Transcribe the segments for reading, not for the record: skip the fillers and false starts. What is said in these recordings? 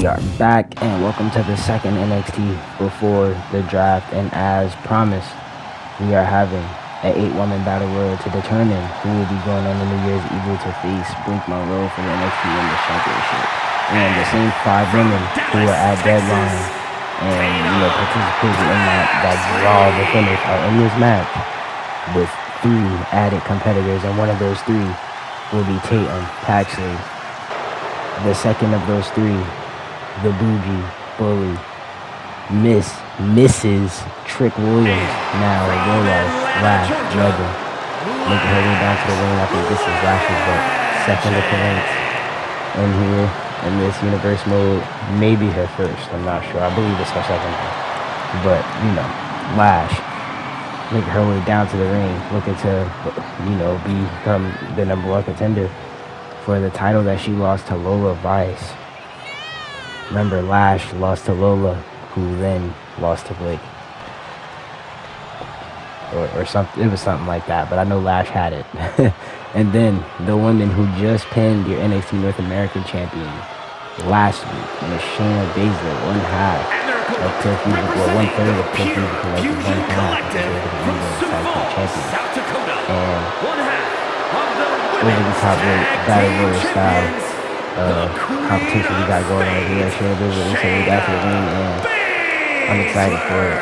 We are back and welcome to the second NXT before the draft, and as promised, we are having an 8-woman battle royal to determine who will be going on the New Year's Evil to face MONROE for the NXT Women's Championship. And the same 5 women who were at deadline and participated in that draw the finish are in this match with 3 added competitors, and one of those 3 will be Tatum Paxley. The second of those 3, the bougie bully, Mrs. Trick Williams, now Lola Lash Logan, making her way down to the ring. I think this is Lash's second appearance in here in this universe mode. Maybe her first, I'm not sure. I believe it's her second. But, Lash making her way down to the ring, looking to, become the #1 contender for the title that she lost to Lola Vice. Remember, Lash lost to Lola, who then lost to Blake. Or something. It was something like that, but I know Lash had it. And then the woman who just pinned your NXT North American champion last week, Shayna Baszler, 1/2 of Pure Fusion, or 1/3 of Pure Fusion Collective, 1/2 of the Tag Team champion. And over the top battle royal style competition we got going on here. Shayna Baszler recently got to the ring, and I'm excited for it.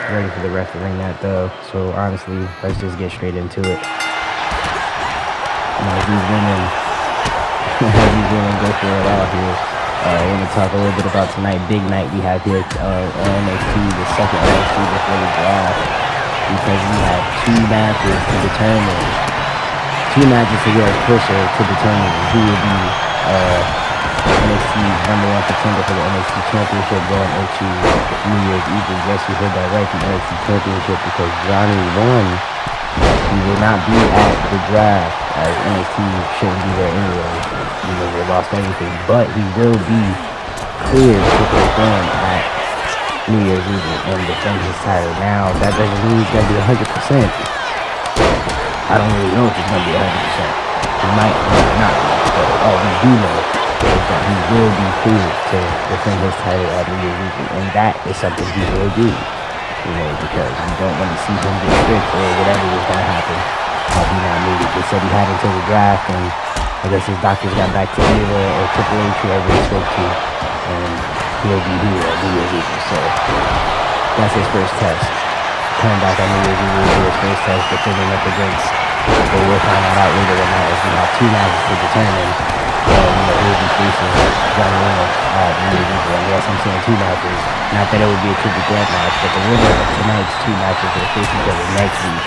Ready for the ref to ring that though. So honestly, let's just get straight into it. These women go for it all here. I want to talk a little bit about tonight. Big night we have here on NXT, the second NXT before the draft, because we have 2 matches to determine. 2 matches to get closer to determine who will be NXT's #1 contender for the NXT Championship going into New Year's Eve. Yes, you heard that right, the NXT Championship, because Johnny won. He will not be at the draft, as NXT shouldn't be there anyway. They lost everything, but he will be cleared to perform at New Year's Eve and defend his title. Now, that doesn't mean he's going to be 100%. I don't really know if he's going to be 100%. He might not, but all we do know is that he will be cleared to defend his title at New Year's Eve, and that is something he will do, because we don't want to see him get stripped or whatever is going to happen. Probably not needed. They said he had until the draft, and I guess his doctors got back to Ava or Triple H, whoever he spoke to, and he'll be here at New Year's Eve. So that's his first test. Coming back on New Year's Eve will be his first test, defending up against. But we'll find that out later tonight as we have 2 matches to determine. He'll be facing Johnny Wayne at New Year's Eve. And yes, I'm saying 2 matches. Not that it would be a triple threat match, but the winner of tonight's 2 matches will face each other next week.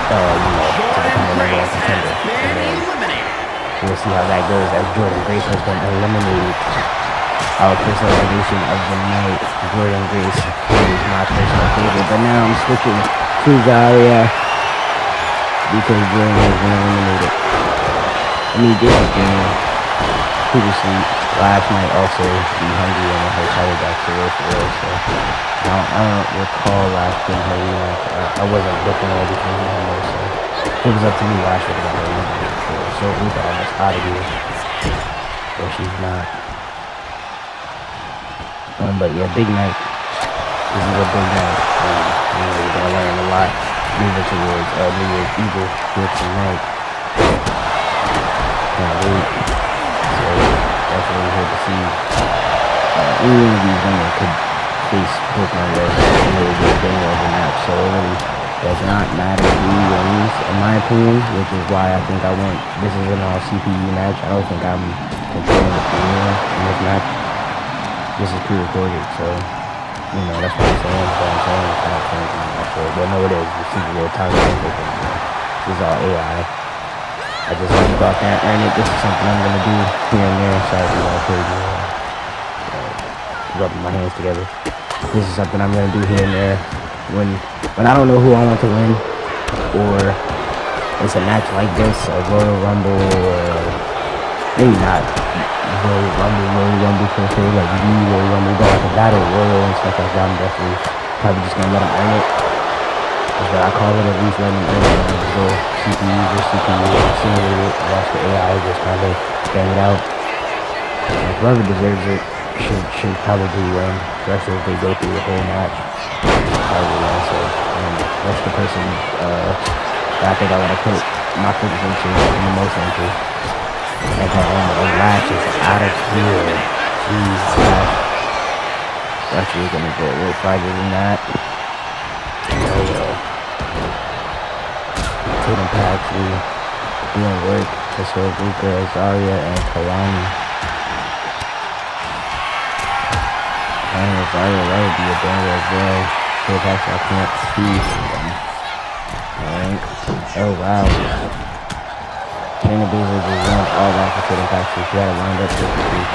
To become the #1 contender. And then we'll see how that goes as Jordan Grace has been eliminated. Our personal elimination of the night, Jordan Grace, is my personal favorite. But now I'm switching to Zaria, because Jordan has been eliminated. This game, previously, last night also, be hungry and her title back to real for real. So I don't recall last being her rematch. I wasn't looking at everything anymore, so if it was up to me, I should have got her rematch for sure. So we got almost out of here, but she's not. But yeah, big night. This is a big night. We're gonna learn a lot moving towards New Year's Eve here tonight. Can't wait. So definitely hope to see any one of these women could face MONROE and really get a game of the match. So it really does not matter who wins, in my opinion, which is why I think I went. This is an all CPU match. I don't think I'm controlling the premiere in this match. This is pre-recorded, so that's what I'm saying. It's not changing my show. But no, it is. This is real time. This is all AI. I just want to go out there and earn it. This is something I'm going to do here and there. Sorry for all crazy. Rubbing my hands together. This is something I'm going to do here and there. When I don't know who I want to win, or it's a match like this, a Royal Rumble, or maybe not Royal Rumble per se, like Royal Rumble, but like a battle royal and stuff like that. I'm definitely probably just going to let him earn it. That's what I call it, at least letting him earn it. And just go CPU versus CPU, simulate it, watch the AI just kind of bang it out. Like, whoever deserves it, should probably win, especially if they go through the whole match. Probably win, so that's the person that I think I want to put my focus into in the most into. And Lash is out of here. Jeez, Lash. Actually, gonna go a little farther than that. Oh well. Tatum Paxley doing work. Tesoro Lucha, Azaria, and Kalani. And Azaria, that would be a banger as well. Tatum Paxley, I can't see them. Alright. Oh wow. Shayna Baszler just runs all that for Tatum Paxley. She had it lined up perfectly.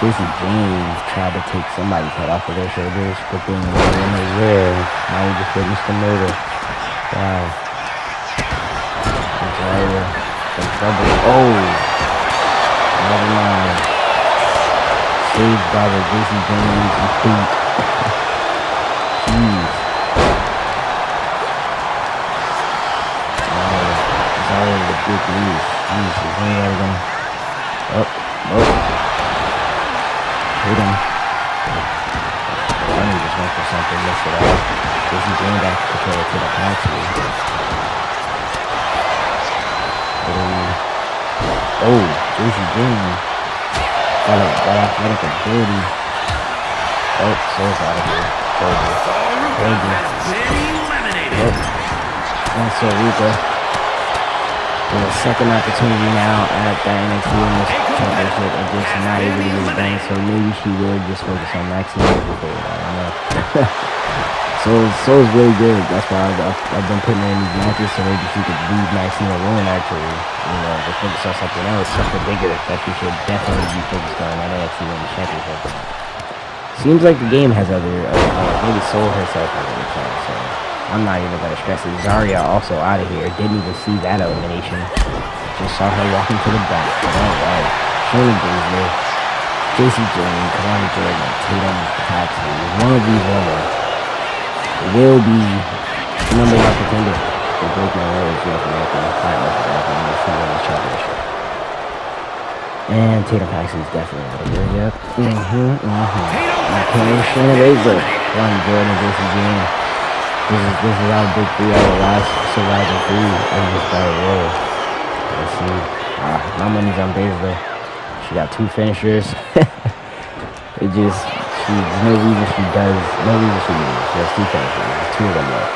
Jason James tried to take somebody's head off of their shoulders, but then when they were, now we just witnessed the murder. Wow. Azaria in trouble. Oh! Never mind. Saved by the Jason James feet. Jeez. Azaria with a big lead. Jeez, is anybody gonna... Oh. Hit him. Ronnie just went for something, missed it out. Jason James got to control it to the Paxley. Oh, Jason James got athletic ability. Oh, Soul's out of here. Told you. Yep. And so Lucha with a second opportunity now at the NXT Women's Championship and just not able to get it done, so maybe she will just focus on Maxine. I don't know. Soul's really good. That's why I've been putting her in these matches, so maybe she could leave Maxine alone actually. You know, to focus on something else, something bigger that she should definitely be focused on at NXT Women's Championship. Seems like the game has other, maybe Soul herself has other plans, so I'm not even gonna stress it. Zarya also out of here. Didn't even see that elimination. Just saw her walking to the back. But alright. Shayna Baszler, JC Jane, Kalani Jordan, Tatum Paxley. One of these women will be number one contender for Briggs as North American title for the NXT Women's Championship. And Tatum Paxley is definitely out of here. Yep. Okay, Shayna Baszler, Kalani Jordan, JC Jane. This is our big 3 out of the last surviving 3 in this battle royal. Let's see. My money's on Baszler. She got 2 finishers. There's no reason she loses. She has 2 finishers. There's 2 of them left.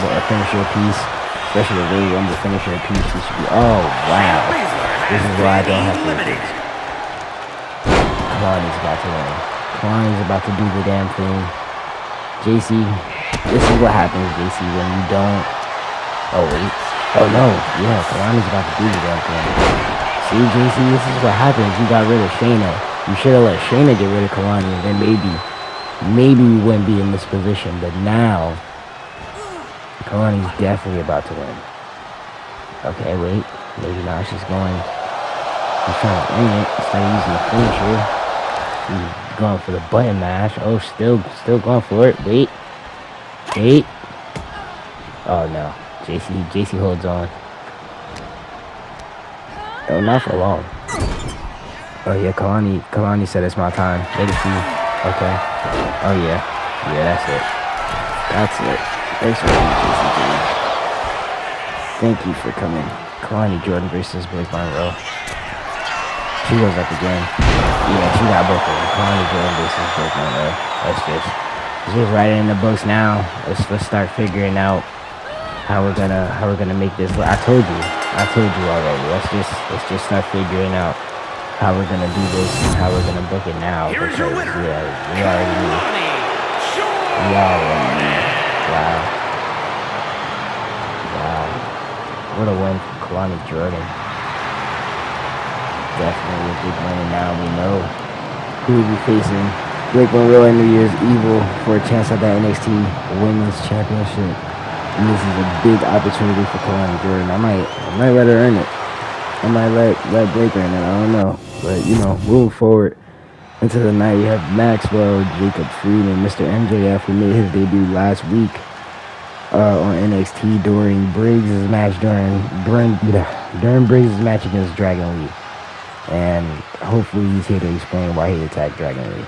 But a finisher piece, especially a really under finisher piece, she should be. Oh wow. This is why I don't have to do this. Kalani's about to win. Kalani's about to do the damn thing. JC, this is what happens, JC, when you don't... Oh, wait. Oh, no. Yeah, Kalani's about to do the damn thing. See, JC, this is what happens. You got rid of Shayna. You should have let Shayna get rid of Kalani, and then maybe we wouldn't be in this position. But now, Kalani's definitely about to win. Okay, wait. Maybe now she's going... She's trying to win it instead of using the finisher. She's going for the button mash. Oh, still going for it. Wait. Oh no. JC holds on. Oh, not for long. Oh yeah, Kalani said it's my time. Legacy. Okay. Oh yeah. Yeah, that's it. Thanks for coming, JC. Thank you for coming. Kalani Jordan versus MONROE. She goes up again. Yeah, she got both of them. Kalani Jordan versus MONROE. Let's just write it in the books now. Let's start figuring out how we're gonna make this. I told you already. Let's just start figuring out how we're gonna do this and how we're gonna book it now. Because we already knew. Wow. What a win for Kalani Jordan. Definitely a big win, and now we know who will be facing MONROE and New Year's Evil for a chance at that NXT Women's Championship. And this is a big opportunity for Kalani Jordan. I might let her earn it. I might let Blake earn it. I don't know. But moving forward into the night, we have Maxwell, Jacob Freeman, Mr. MJF, who made his debut last week on NXT during Briggs' match during Briggs' match against Dragon Lee. And hopefully he's here to explain why he attacked Dragon Lee.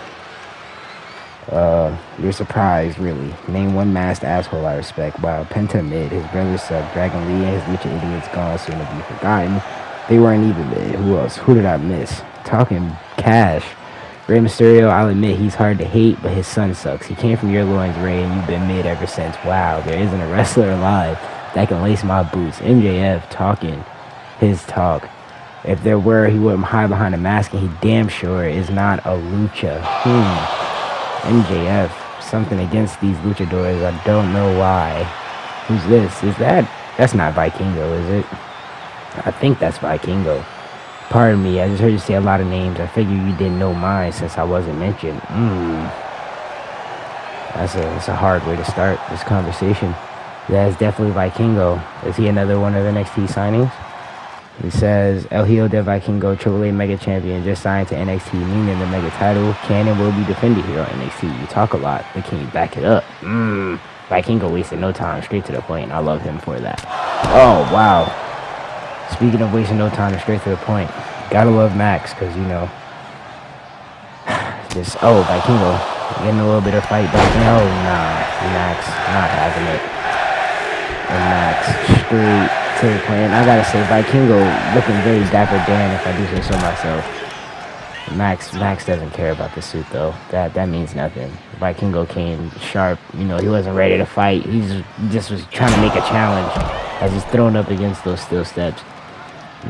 You're surprised, really. Name one masked asshole I respect. Wow, Penta mid. His brother sucked. Dragon Lee and his Lucha idiots gone, soon to be forgotten. They weren't even mid. Who else? Who did I miss? Talking cash. Rey Mysterio, I'll admit he's hard to hate, but his son sucks. He came from your loins, Rey, and you've been mid ever since. Wow, there isn't a wrestler alive that can lace my boots. MJF talking his talk. If there were, he wouldn't hide behind a mask, and he damn sure is not a lucha. MJF, something against these luchadors. I don't know why. Who's this? Is that's not Vikingo, is it? I think that's Vikingo. Pardon me, I just heard you say a lot of names. I figured you didn't know mine since I wasn't mentioned. That's a hard way to start this conversation. That's definitely Vikingo. Is he another one of the NXT signings? He says, El Hijo de Vikingo, AAA Mega Champion, just signed to NXT, meaning the Mega title can and will be defended here on NXT. You talk a lot, but can you back it up? Vikingo wasted no time, straight to the point. I love him for that. Oh, wow. Speaking of wasting no time and straight to the point, gotta love Max, because, you know, Vikingo, getting a little bit of fight back. No, nah, Max, not having it. And Max, straight to the point. I gotta say, Vikingo looking very Dapper Dan, if I do say so myself. Max doesn't care about the suit, though. That means nothing. Vikingo came sharp. You know, he wasn't ready to fight. He just was trying to make a challenge as he's thrown up against those steel steps.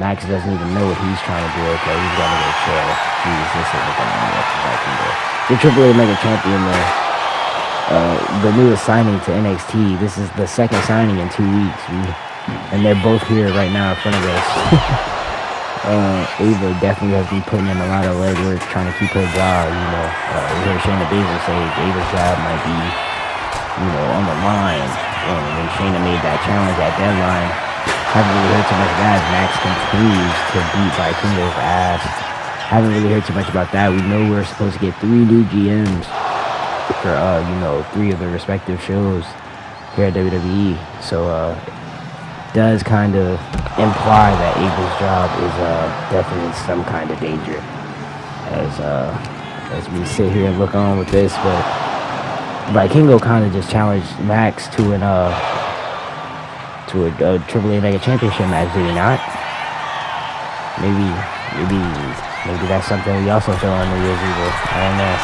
Max doesn't even know what he's trying to do. Okay, he's gonna go chill. This isn't gonna work for Vikingo. The AAA Mega Champion, the newest signing to NXT. This is the second signing in 2 weeks. And they're both here right now in front of us. Ava definitely has been putting in a lot of legwork trying to keep her job. You know, we heard Shayna Baszler say Ava's job might be, you know, on the line. And when Shayna made that challenge at deadline, haven't really heard too much of that. Max continues to beat Vikingo's ass. Haven't really heard too much about that. We know we're supposed to get 3 new GMs for, you know, 3 of the respective shows here at WWE. So, does kind of imply that Ava's job is definitely in some kind of danger as we sit here and look on with this. But Vikingo kind of just challenged Max to a AAA Mega Championship match, did he not? Maybe that's something we also show on New Year's Eve. I don't know.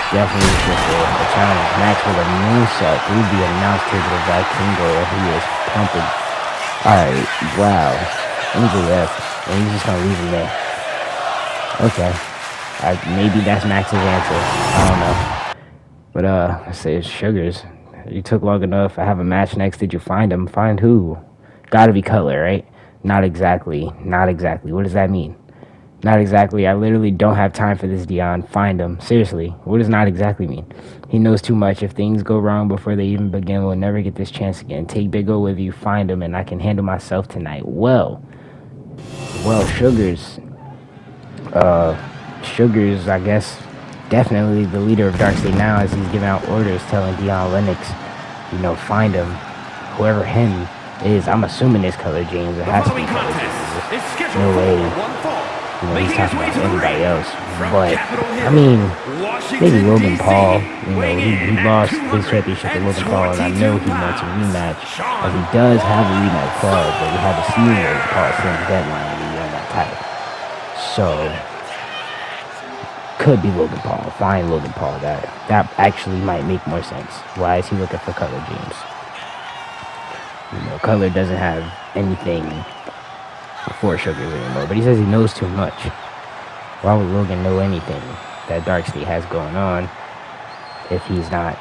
Definitely just a challenge. Max with a moonsault through the announce table of Vikingo, and he is pumping. Alright, wow. MJF. And he's just gonna leave him there. Okay. Maybe that's Max's answer. I don't know. But, I say Sugars. You took long enough. I have a match next. Did you find him? Find who? Gotta be Cutler, right? Not exactly. Not exactly. What does that mean? Not exactly. I literally don't have time for this, Dion. Find him. Seriously. What does not exactly mean? He knows too much. If things go wrong before they even begin, we'll never get this chance again. Take Big O with you. Find him, and I can handle myself tonight. Well, Sugars. Sugars, I guess, definitely the leader of Dark State now, as he's giving out orders telling Dion Lennox, you know, find him. Whoever him is, I'm assuming it's Color James. It has to be Color James. No way. You know, he's talking about anybody else. But, I mean, maybe Logan Paul. You know, he lost his championship to Logan Paul, and I know he wants a rematch. As he does have a rematch clause, but we haven't seen Logan Paul since deadline when he won that title. So, could be Logan Paul. Find Logan Paul. That actually might make more sense. Why is he looking for Color James? You know, Color doesn't have anything before Sugars anymore, but he says he knows too much. Why would Logan know anything that Dark State has going on if he's not?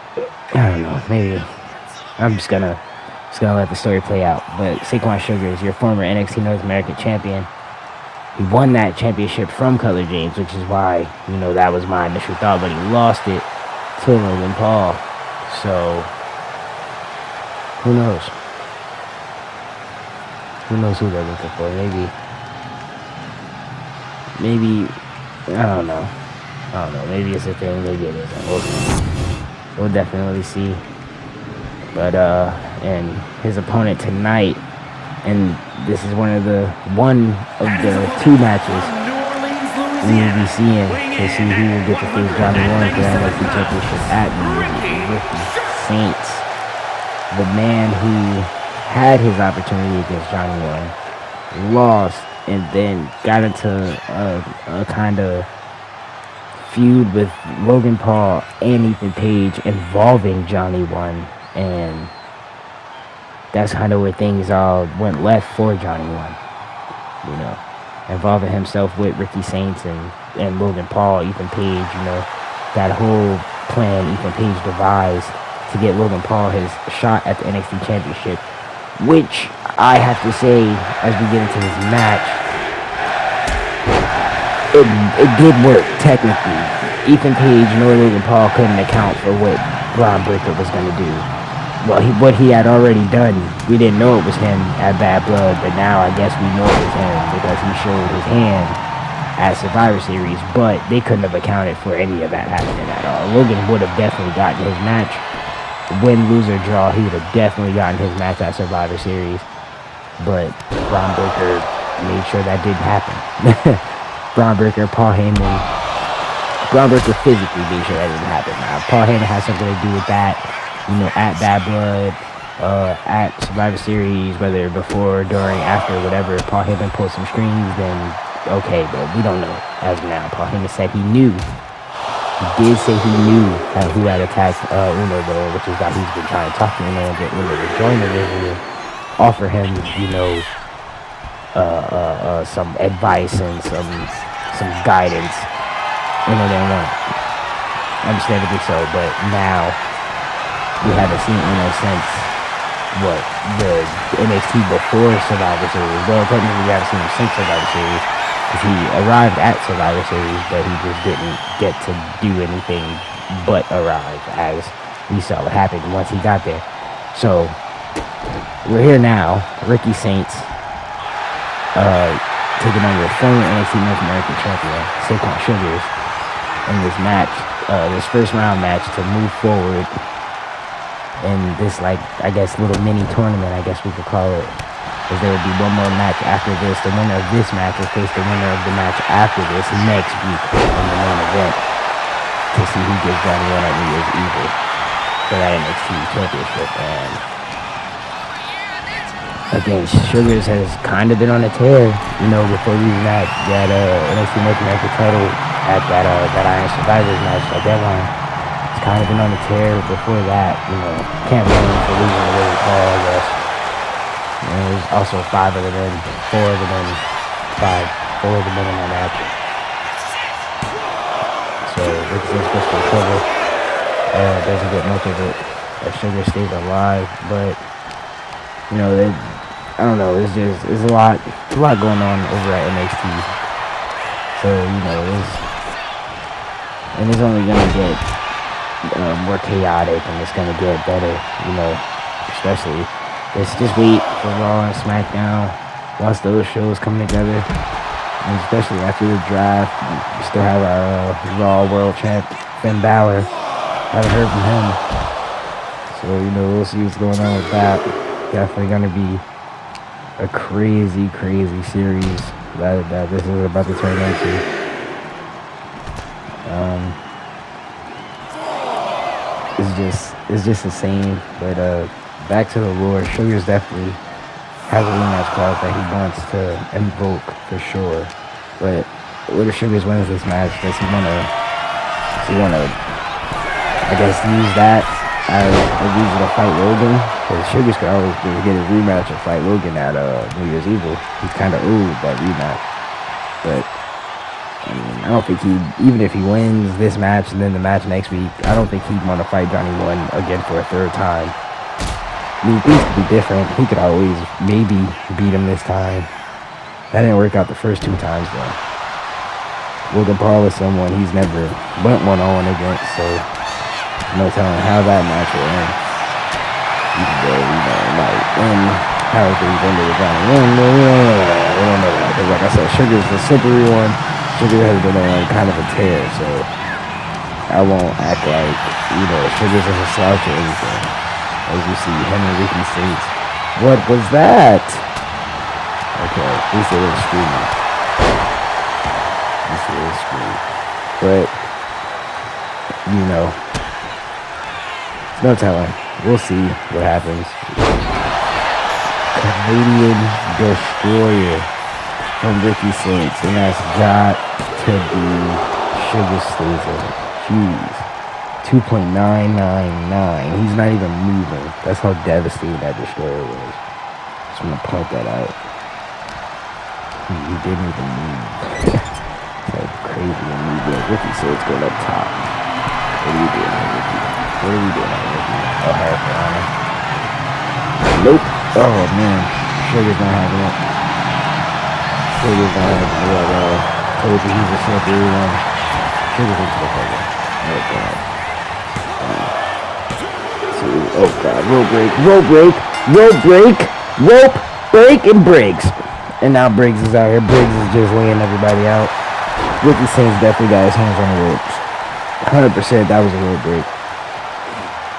I don't know. Maybe I'm just gonna let the story play out. But Saquon Sugars, your former NXT North American champion, he won that championship from Color James, which is why, you know, that was my initial thought. But he lost it to Logan Paul. So who knows? Who knows who they're looking for? Maybe, I don't know. Maybe it's a thing, maybe it isn't. We'll definitely see. But, and his opponent tonight, and this is one of the 2 matches we will be seeing to see who will get to face Johnny One for the NXT Championship at New Year's Eve. Ricky Saints, the man who had his opportunity against Johnny One, lost, and then got into a kind of feud with Logan Paul and Ethan Page involving Johnny One, and that's kind of where things all went left for Johnny One, you know, involving himself with Ricky Saints and Logan Paul, Ethan Page, you know, that whole plan Ethan Page devised to get Logan Paul his shot at the NXT Championship, which I have to say, as we get into this match, it did work, technically. Ethan Page nor Logan Paul couldn't account for what Braun Breaker was going to do. Well, what he had already done, we didn't know it was him at Bad Blood, but now I guess we know it was him because he showed his hand at Survivor Series, but they couldn't have accounted for any of that happening at all. Logan would have definitely gotten his match. Win, lose, or draw, he would have definitely gotten his match at Survivor Series, but Braun Breaker made sure that didn't happen. Braun Breaker, Paul Heyman, Braun Breaker physically made sure that didn't happen. Now, Paul Heyman has something to do with that, you know, at Bad Blood, at Survivor Series, whether before, during, after, whatever. Paul Heyman pulled some strings, then okay, but we don't know as of now. Paul Heyman said he knew. He did say he knew who had attacked Uno, though, which is why he's been trying to talk to Uno and get Uno to join the ring, offer him, you know, some advice and some guidance. Uno didn't want it. Understandably so, but now we haven't seen Uno since what, the NXT before Survivor Series. Well, technically we haven't seen him since Survivor Series, because he arrived at Survivor Series, but he just didn't get to do anything but arrive, as we saw what happened once he got there. So we're here now. Ricky Saints taking on your former NXT North American champion, Saquon Sugars, in this match, this first round match to move forward in this, like, I guess, little mini tournament, I guess we could call it. Because there would be one more match after this. The winner of this match will face the winner of the match after this next week in the main event to see who gets Johnny One at New Year's Eve for that NXT championship. And again, Sugars has kind of been on a tear, you know, before losing that NXT North American title at that Iron Survivors match at Deadline. It's kind of been on a tear before that, you know. Can't blame him for losing the Logan Paul, I guess. And there's also four of the men in that match. So Ricky is supposed to recover. Doesn't get much of it if Sugar stays alive, but you know, I don't know, there's a lot going on over at NXT. So, you know, it's only gonna get more chaotic, and it's gonna get better, you know, especially. Let's just wait for Raw and SmackDown once those shows come together, and especially after the draft. We still have our Raw World Champ Finn Balor. Haven't heard from him, so you know, we'll see what's going on with that. Definitely gonna be a crazy series that this is about to turn into. It's just the same, but back to the lore. Sugars definitely has a rematch clause that he wants to invoke for sure. But what if Sugars wins this match? Does he wanna I guess use that as a reason to fight Logan? Because Sugars could always get his rematch and fight Logan at New Year's Eve. He's kind of owed that rematch. But I mean, I don't think even if he wins this match and then the match next week, I don't think he'd want to fight Johnny One again for a third time. I mean, things could be different. He could always maybe beat him this time. That didn't work out the first two times, though. Logan Paul is someone he's never went one-on-one against, so no telling how that match will end. Even though, you know, like, how things ended with Johnny One, we don't know that. Because, like I said, Sugar's the slippery one. Sugar has been on kind of a tear, so I won't act like, you know, Sugar's is a slouch or anything. As you see, him and Ricky Saints. What was that? Okay, at least it was streaming. This is screwed. But, you know, no telling. We'll see what happens. Canadian Destroyer from Ricky Saints, and that's got to be Sugar Slazer. Jeez. 2.999. He's not even moving. That's how devastating that Destroyer was. Just want to point that out. He didn't even move. It's like crazy and moving. Ricky Saints going up top. What are you doing, Ricky? What are we doing, Ricky? Oh, Hurricane. Nope. Oh, man. Sugar's not having it. Sugar's not having it at all. Told you he's a slippery one. Sugar's into the cover. Oh, God. Oh, God. Rope break. Rope break. Rope break. Rope break and Briggs. And now Briggs is out here. Briggs is just laying everybody out. Ricky Saints definitely got his hands on the ropes. 100% that was a rope break.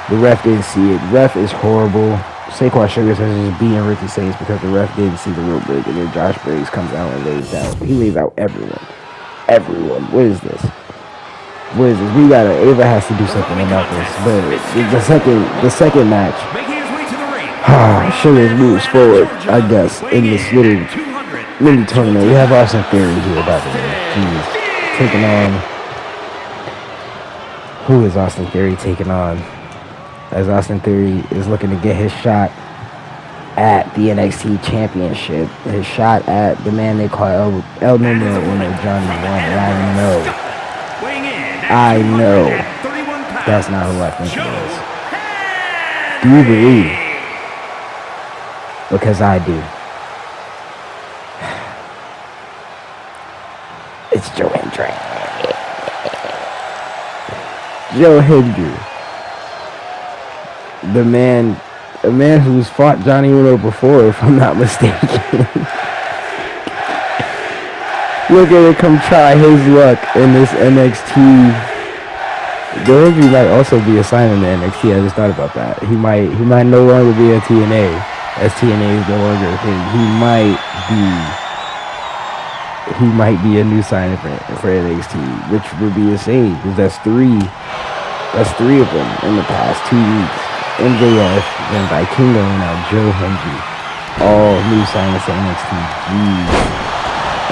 The ref didn't see it. Ref is horrible. Saquon Sugar says he's just beating Ricky Saints because the ref didn't see the rope break. And then Josh Briggs comes out and lays out. He lays out everyone. Everyone. What is this? What is this? Ava has to do something about this. But the second match. Sugar moves forward, I guess, in this little mini tournament. We have Austin Theory here, by the way. Jeez. Taking on. Who is Austin Theory taking on? As Austin Theory is looking to get his shot at the NXT Championship. His shot at the man they call El Nino winner, Johnny One. And I know that's not who I think it is. Do you believe? Because I do. It's Joe Hendry. Joe Hendry. A man who's fought Johnny Uno before, if I'm not mistaken. Look at it, come try his luck in this NXT. Joe Hendry might also be assigned in the NXT. I just thought about that. He might no longer be a TNA, as TNA is no longer a thing. He might be a new signing for NXT, which would be insane because that's three of them in the past 2 weeks. MJF, then Vikingo, and now Joe Hendry. All new signings to NXT. Jeez.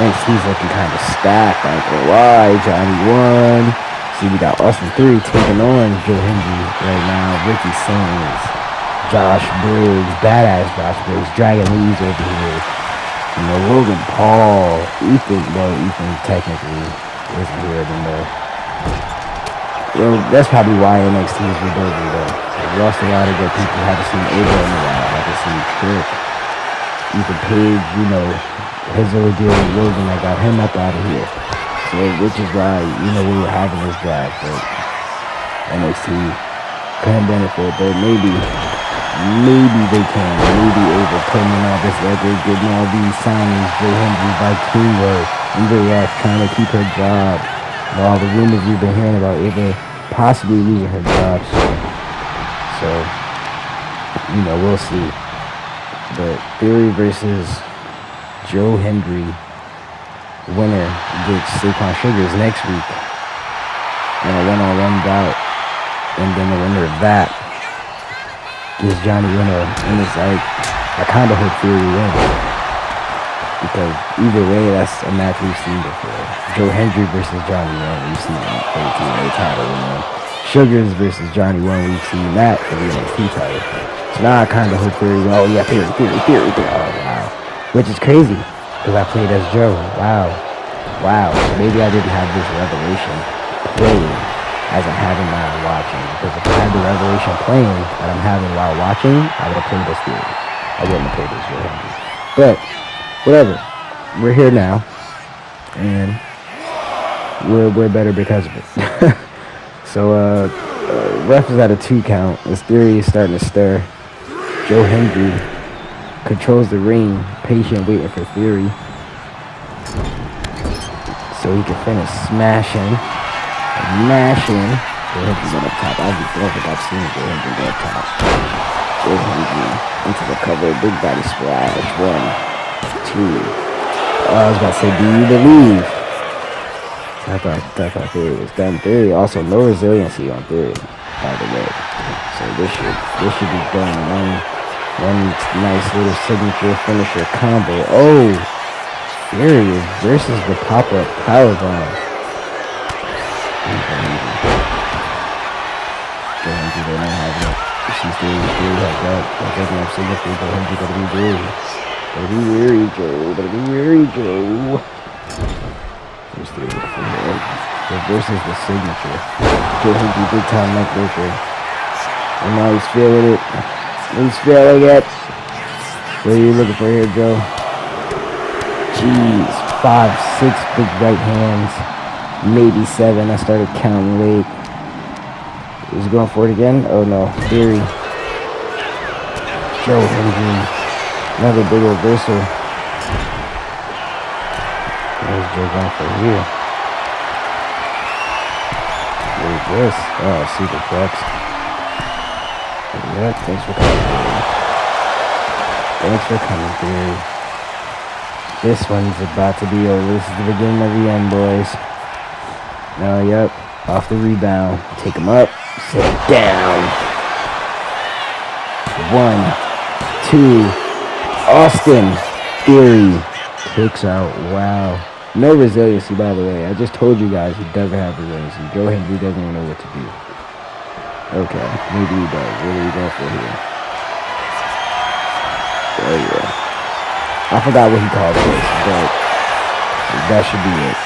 NXT's looking kind of stacked. I ain't gonna lie. Johnny One. See, we got Austin Theory taking on Joe Hendry right now. Ricky Saints. Josh Briggs. Badass Josh Briggs. Dragon Lee's over here. You know, Logan Paul. Ethan technically isn't here anymore. Well, that's probably why NXT is rebuilding though. We lost a lot of good people. Haven't seen Ava in a while. Haven't seen Trick. Ethan Page, you know, his little deal with Logan that got him up out of here. So, which is why, you know, we were having this draft. But NXT couldn't benefit. But maybe they can. Maybe Ava putting in all this record, getting all these signings. Joe Hendry, Vikingo, MJF trying to keep her job. And all the rumors we've been hearing about Ava possibly losing her job. So, you know, we'll see. But Theory versus Joe Hendry, winner gets Saquon Sugars next week in a one-on-one bout. And then the winner of that gives Johnny Uno. And it's like, I kind of hope Theory wins. Because either way, that's a match we've seen before. Joe Hendry versus Johnny One, we've seen that for the TNA title, you know. Sugars versus Johnny One, we've seen that for the NXT title. So now I kind of hope Theory wins. Oh yeah, Theory. Oh wow. Which is crazy, because I played as Joe. Wow. So maybe I didn't have this revelation playing as I'm having while watching. Because if I had the revelation playing that I'm having while watching, I would have played as Theory. I wouldn't have played as Joe Hendry. But whatever, we're here now, and we're better because of it. So ref is at a 2 count. As Theory is starting to stir. Joe Hendry controls the ring, patient, waiting for Theory, so he can finish smashing, mashing. Joe Hendry's on the top. I don't think I've seen Joe Hendry go up top. Joe Hendry into the cover, big body splash. 1, 2. I was about to say, do you believe? I thought Theory was done. Theory also no resiliency on Theory, by the way. So this should be done. One nice little signature finisher combo. Oh, Theory versus the pop-up powerbomb. Go ahead and do that. Not having it. She's Theory has that. That doesn't have signature. Go ahead and gotta be wary. Gotta be wary, Joe. Gotta be wary, Joe. There's Theory from there. Versus the signature. Joe Hendry big time neck breaker. And now he's feeling it. He's feeling it. What are you looking for here, Joe? Jeez. 5, 6 big right hands. Maybe 7. I started counting late. He's going for it again? Oh no. Theory. Joe Hendry. Another big reversal. Where's Joe going for here? What is this? Oh, super flex. Yeah, thanks for coming, Theory. Thanks for coming, Theory. This one's about to be over. This is the beginning of the end, boys. No, yep. Off the rebound. Take him up. Sit down. 1, 2. Austin. Theory. Kicks out. Wow. No resiliency, by the way. I just told you guys he doesn't have resiliency. Joe Hendry doesn't even know what to do. Okay, maybe he does. What are we going for here? Oh yeah. I forgot what he called this, but that should be it.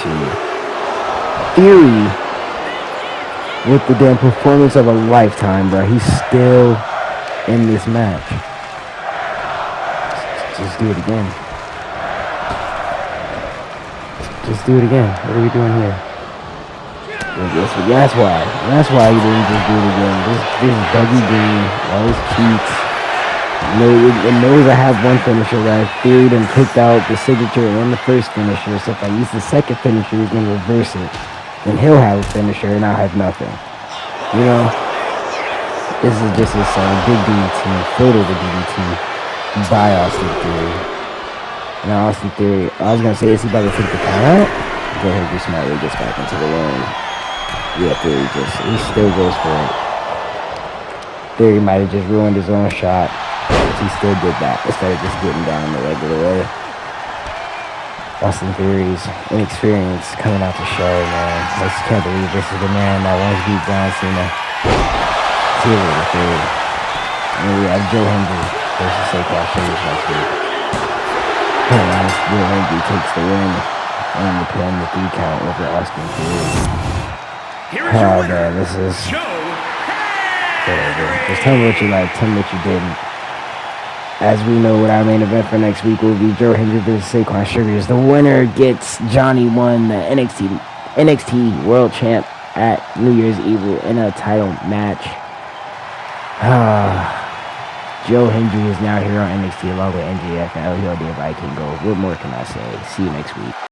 2. Theory with the damn performance of a lifetime, bro. He's still in this match. Just do it again. Just do it again. What are we doing here? That's why he didn't just do it again. This Dougie Green, all his cheats. It knows I have one finisher that I theoried and kicked out the signature and the first finisher. So if I use the second finisher, he's gonna reverse it. Then he'll have a finisher and I'll have nothing. You know? This is just his big DDT, photo the DDT by Austin Theory. Now Austin Theory, I was gonna say, is he about to take the count out? Go ahead, be smart, he gets back into the ring. Yeah, Theory he still goes for it. Theory might have just ruined his own shot, but he still did that instead of just getting down the regular way. Austin Theory's inexperience coming out to show, man. I just can't believe this is the man that once beat John Cena. Theory to Theory. And we have Joe Hendry versus Saquon Shivers next week. And Joe Hendry takes the win and the pin, the 3 count over Austin Theory. Oh man, this is whatever. Just tell me what you like, tell me what you didn't. As we know, what our main event for next week will be Joe Hendry versus Saquon Sugars. The winner gets Johnny One, the NXT World Champ at New Year's Eve in a title match. Joe Hendry is now here on NXT along with NJF and El Hijo de Vikingo. What more can I say? See you next week.